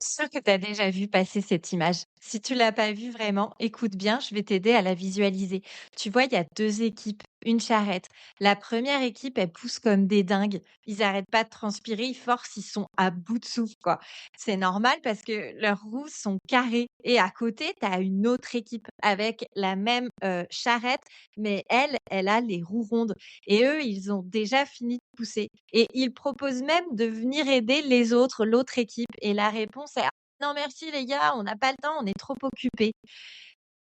Sûr que tu as déjà vu passer cette image. Si tu l'as pas vue vraiment, écoute bien, je vais t'aider à la visualiser. Tu vois, il y a 2 équipes, une charrette. La première équipe, elle pousse comme des dingues. Ils arrêtent pas de transpirer, ils forcent, ils sont à bout de souffle, quoi. C'est normal parce que leurs roues sont carrées et à côté, tu as une autre équipe avec la même, charrette, mais elle, elle a les roues rondes et eux, ils ont déjà fini de pousser et ils proposent même de venir aider les autres, l'autre équipe et la réponse est: «Ah non merci les gars, on n'a pas le temps, on est trop occupés».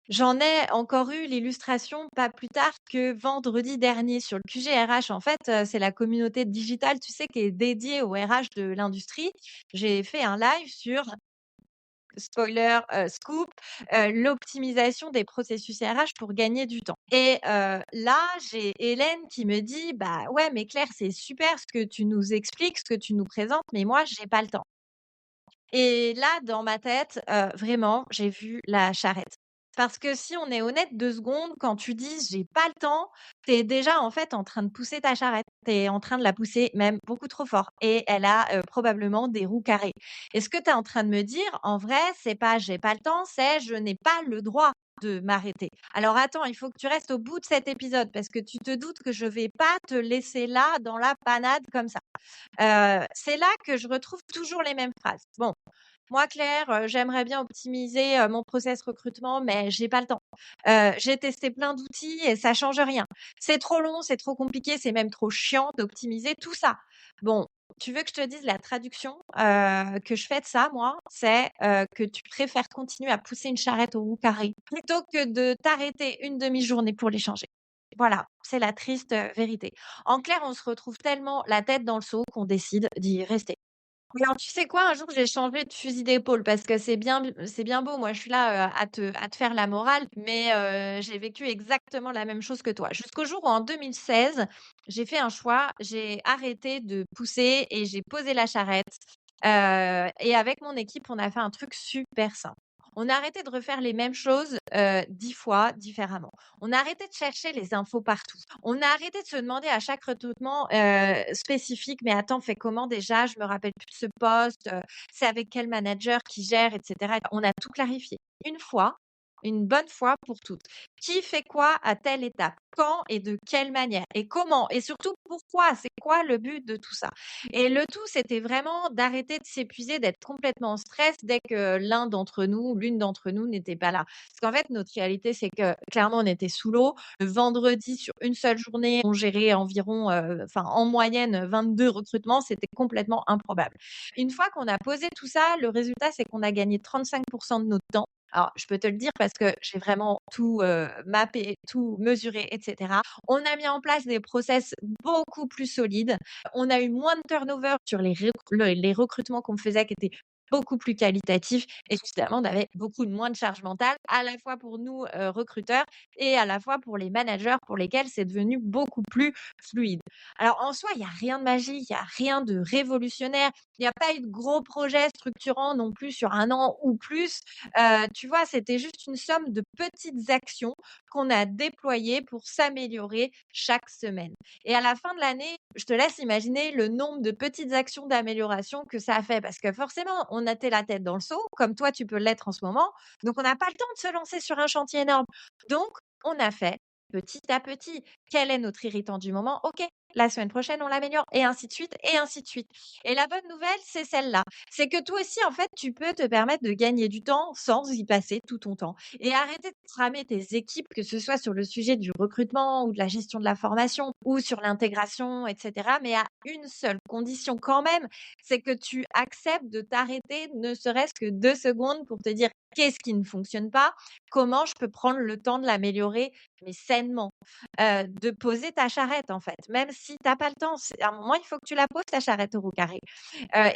J'en ai encore eu l'illustration pas plus tard que vendredi dernier sur le QG RH. En fait, c'est la communauté digitale, tu sais, qui est dédiée au RH de l'industrie. J'ai fait un live sur, spoiler, scoop, l'optimisation des processus RH pour gagner du temps et là, j'ai Hélène qui me dit: «Bah, ouais, mais Claire, c'est super ce que tu nous expliques, ce que tu nous présentes, mais moi, j'ai pas le temps». Et là, dans ma tête, vraiment, j'ai vu la charrette. Parce que si on est honnête 2 secondes, quand tu dis: «J'ai pas le temps», tu es déjà, en fait, en train de pousser ta charrette. Tu es en train de la pousser même beaucoup trop fort et elle a, probablement des roues carrées. Et ce que tu es en train de me dire, en vrai, c'est pas: «J'ai pas le temps», c'est: «Je n'ai pas le droit de m'arrêter». Alors attends, il faut que tu restes au bout de cet épisode parce que tu te doutes que je vais pas te laisser là, dans la panade comme ça. C'est là que je retrouve toujours les mêmes phrases. Bon, moi Claire, j'aimerais bien optimiser, mon process recrutement, mais j'ai pas le temps. J'ai testé plein d'outils et ça change rien. C'est trop long, c'est trop compliqué, c'est même trop chiant d'optimiser tout ça. Bon, tu veux que je te dise la traduction, que je fais de ça moi? C'est, que tu préfères continuer à pousser une charrette aux roues carrées plutôt que de t'arrêter une demi-journée pour les changer. Voilà, c'est la triste, vérité. En clair, on se retrouve tellement la tête dans le seau qu'on décide d'y rester. Alors, tu sais quoi? Un jour, j'ai changé de fusil d'épaule parce que c'est bien beau, moi, je suis là, à te faire la morale, mais j'ai vécu exactement la même chose que toi. Jusqu'au jour où, en 2016, j'ai fait un choix, j'ai arrêté de pousser et j'ai posé la charrette, et avec mon équipe, on a fait un truc super simple. On a arrêté de refaire les mêmes choses, 10 fois différemment. On a arrêté de chercher les infos partout. On a arrêté de se demander à chaque recrutement, spécifique: «Mais attends, fais comment déjà? Je me rappelle plus de ce poste, c'est avec quel manager qui gère?» et cetera. On a tout clarifié. Une fois, une bonne fois pour toutes. Qui fait quoi à telle étape? Quand et de quelle manière? Et comment? Et surtout pourquoi? C'est quoi le but de tout ça? Et le tout, c'était vraiment d'arrêter de s'épuiser, d'être complètement en stress dès que l'un d'entre nous, l'une d'entre nous n'était pas là. Parce qu'en fait, notre réalité, c'est que clairement, on était sous l'eau. Le vendredi, sur une seule journée, on gérait environ, enfin, en moyenne, 22 recrutements. C'était complètement improbable. Une fois qu'on a posé tout ça, le résultat, c'est qu'on a gagné 35 de notre temps. Alors, je peux te le dire parce que j'ai vraiment tout, mappé, tout mesuré et cetera. On a mis en place des process beaucoup plus solides. On a eu moins de turnover sur les recrutements qu'on faisait qui étaient beaucoup plus qualitatifs et évidemment, on avait beaucoup moins de charge mentale, à la fois pour nous, recruteurs et à la fois pour les managers pour lesquels c'est devenu beaucoup plus fluide. Alors en soi, il y a rien de magique, il y a rien de révolutionnaire, il y a pas eu de gros projets structurants non plus sur 1 an ou plus. Tu vois, c'était juste une somme de petites actions qu'on a déployées pour s'améliorer chaque semaine. Et à la fin de l'année, je te laisse imaginer le nombre de petites actions d'amélioration que ça a fait. Parce que forcément, on était la tête dans le seau, comme toi, tu peux l'être en ce moment. Donc, on n'a pas le temps de se lancer sur un chantier énorme. Donc, on a fait petit à petit. Quel est notre irritant du moment? OK, la semaine prochaine, on l'améliore. Et ainsi de suite, et ainsi de suite. Et la bonne nouvelle, c'est celle-là. C'est que toi aussi, en fait, tu peux te permettre de gagner du temps sans y passer tout ton temps. Et arrêter de cramer tes équipes, que ce soit sur le sujet du recrutement ou de la gestion de la formation ou sur l'intégration, et cetera. Mais à une seule condition quand même, c'est que tu acceptes de t'arrêter, ne serait-ce que 2 secondes pour te dire: «Qu'est-ce qui ne fonctionne pas? Comment je peux prendre le temps de l'améliorer, mais sainement?» De poser ta charrette, en fait. Même si tu as pas le temps, c'est à un moment, il faut que tu la poses ta charrette au carré.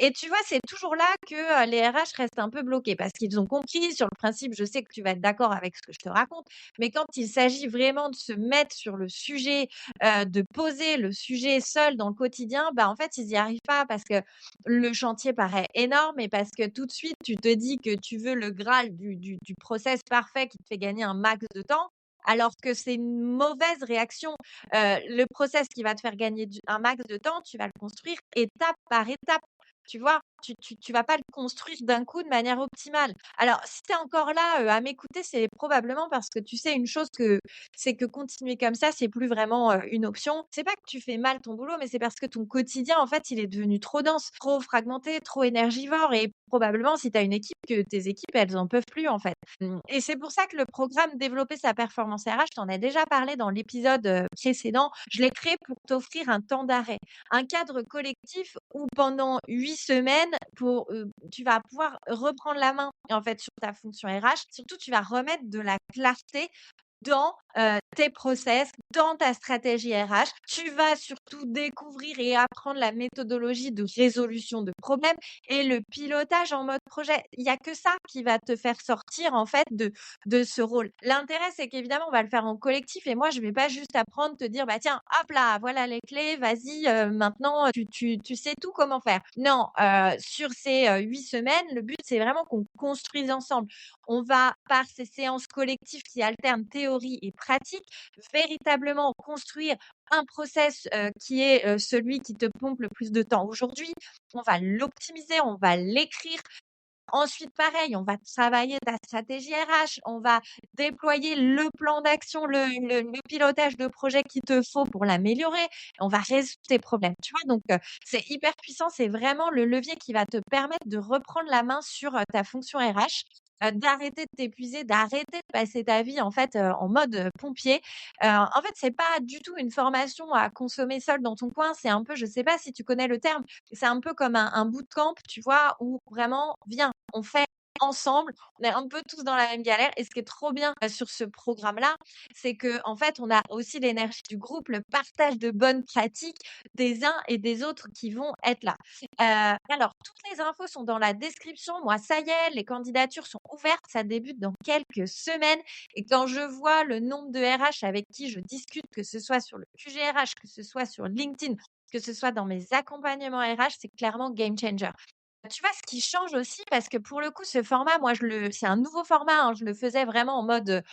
Et tu vois, c'est toujours là que, les RH restent un peu bloqués parce qu'ils ont compris sur le principe, je sais que tu vas être d'accord avec ce que je te raconte, mais quand il s'agit vraiment de se mettre sur le sujet, de poser le sujet seul dans le quotidien, bah, en fait, ils y arrivent pas parce que le chantier paraît énorme et parce que tout de suite, tu te dis que tu veux le graal du process parfait qui te fait gagner un max de temps, alors que c'est une mauvaise réaction. Le process qui va te faire gagner un max de temps, tu vas le construire étape par étape. Tu vois? tu vas pas le construire d'un coup de manière optimale. Alors si tu es encore là, à m'écouter, c'est probablement parce que tu sais une chose c'est que continuer comme ça, c'est plus vraiment, une option. C'est pas que tu fais mal ton boulot, mais c'est parce que ton quotidien, en fait, il est devenu trop dense, trop fragmenté, trop énergivore et probablement si tu as une équipe, que tes équipes, elles en peuvent plus, en fait. Et c'est pour ça que le programme Développer sa performance RH, je t'en ai déjà parlé dans l'épisode, précédent. Je l'ai créé pour t'offrir un temps d'arrêt, un cadre collectif où pendant 8 semaines tu vas pouvoir reprendre la main, en fait, sur ta fonction RH. Surtout, tu vas remettre de la clarté dans, tes process, dans ta stratégie RH. Tu vas surtout découvrir et apprendre la méthodologie de résolution de problèmes et le pilotage en mode projet. Il y a que ça qui va te faire sortir, en fait, de ce rôle. L'intérêt, c'est qu'évidemment, on va le faire en collectif et moi, je vais pas juste apprendre, te dire: «Bah, tiens, hop là, voilà les clés, vas-y, maintenant, tu sais tout comment faire». Non, sur ces, 8 semaines, le but, c'est vraiment qu'on construise ensemble. On va, par ces séances collectives qui alternent théorie et pratique, véritablement construire un process, qui est, celui qui te pompe le plus de temps aujourd'hui. On va l'optimiser, on va l'écrire. Ensuite, pareil, on va travailler ta stratégie RH, on va déployer le plan d'action, le pilotage de projet qu'il te faut pour l'améliorer. On va résoudre tes problèmes, tu vois? Donc, c'est hyper puissant, c'est vraiment le levier qui va te permettre de reprendre la main sur, ta fonction RH, d'arrêter de t'épuiser, d'arrêter de passer ta vie, en fait, en mode, pompier. En fait, c'est pas du tout une formation à consommer seule dans ton coin, c'est un peu, je sais pas si tu connais le terme, c'est un peu comme un bootcamp, tu vois? Où vraiment: «Viens, on fait ensemble, on est un peu tous dans la même galère» et ce qui est trop bien, sur ce programme-là, c'est qu'en fait, on a aussi l'énergie du groupe, le partage de bonnes pratiques des uns et des autres qui vont être là. Alors toutes les infos sont dans la description. Moi, ça y est, les candidatures sont ouvertes, ça débute dans quelques semaines et quand je vois le nombre de RH avec qui je discute, que ce soit sur le QG RH, que ce soit sur LinkedIn, que ce soit dans mes accompagnements RH, c'est clairement game changer. Tu vois, ce qui change aussi, parce que pour le coup, ce format, moi, c'est un nouveau format, hein, je le faisais vraiment en mode,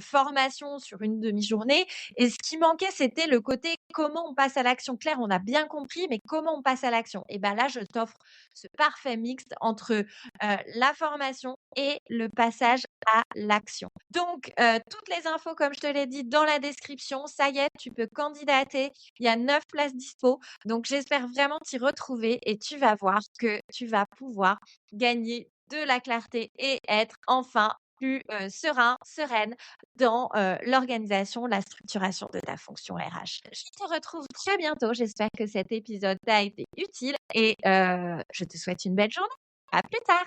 formation sur une demi-journée et ce qui manquait, c'était le côté comment on passe à l'action. Claire, on a bien compris, mais comment on passe à l'action? Et ben là, je t'offre ce parfait mixte entre, la formation et le passage à l'action. Donc, toutes les infos, comme je te l'ai dit, dans la description. Ça y est, tu peux candidater. Il y a 9 places dispo. Donc, j'espère vraiment t'y retrouver et tu vas voir que tu vas pouvoir gagner de la clarté et être enfin plus, serein, sereine dans, l'organisation, la structuration de ta fonction RH. Je te retrouve très bientôt. J'espère que cet épisode t'a été utile et je te souhaite une belle journée. À plus tard.